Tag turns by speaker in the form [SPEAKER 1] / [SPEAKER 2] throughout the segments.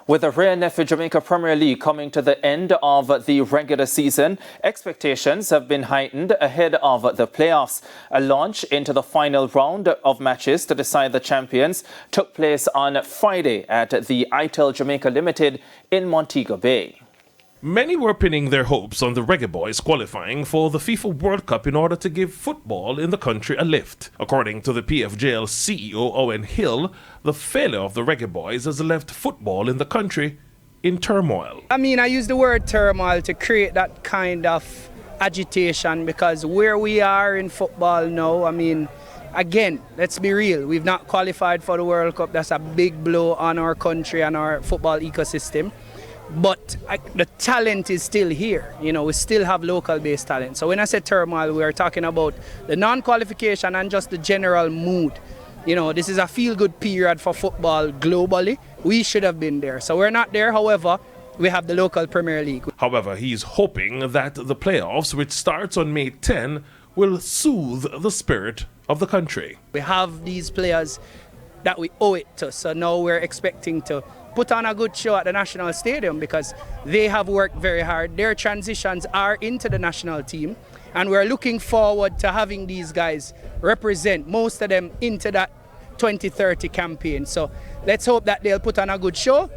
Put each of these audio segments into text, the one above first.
[SPEAKER 1] With the rare for Jamaica Premier League coming to the end of the regular season, expectations have been heightened ahead of the playoffs. A launch into the final round of matches to decide the champions took place on Friday at the ITEL Jamaica Limited in Montego Bay.
[SPEAKER 2] Many were pinning their hopes on the Reggae Boys qualifying for the FIFA World Cup in order to give football in the country a lift. According to the PFJL CEO Owen Hill, the failure of the Reggae Boys has left football in the country in turmoil.
[SPEAKER 3] I use the word turmoil to create that kind of agitation because where we are in football now, again, let's be real, we've not qualified for the World Cup. That's a big blow on our country and our football ecosystem. But the talent is still here. We still have local-based talent. So when I say turmoil, we are talking about the non-qualification and just the general mood. This is a feel-good period for football globally. We should have been there. So we're not there. However, we have the local Premier League.
[SPEAKER 2] However, he's hoping that the playoffs, which starts on May 10, will soothe the spirit of the country.
[SPEAKER 3] We have these players that we owe it to. So now we're expecting to put on a good show at the National Stadium because they have worked very hard. Their transitions are into the national team, and we're looking forward to having these guys represent, most of them, into that 2030 campaign. So let's hope that they'll put on a good show.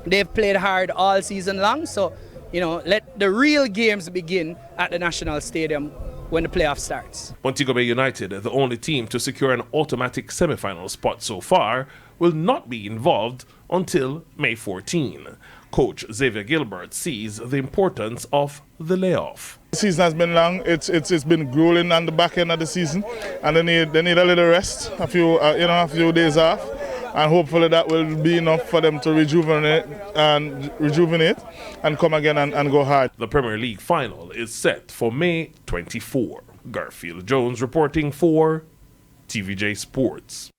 [SPEAKER 3] They've played hard all season long, so let the real games begin at the National Stadium when the playoff starts.
[SPEAKER 2] Montego Bay United, the only team to secure an automatic semi-final spot so far, will not be involved until May 14. Coach Xavier Gilbert sees the importance of the layoff.
[SPEAKER 4] The season has been long. It's been grueling on the back end of the season, and they need a little rest, a few days off, and hopefully that will be enough for them to rejuvenate and come again and go hard.
[SPEAKER 2] The Premier League final is set for May 24. Garfield Jones reporting for TVJ Sports.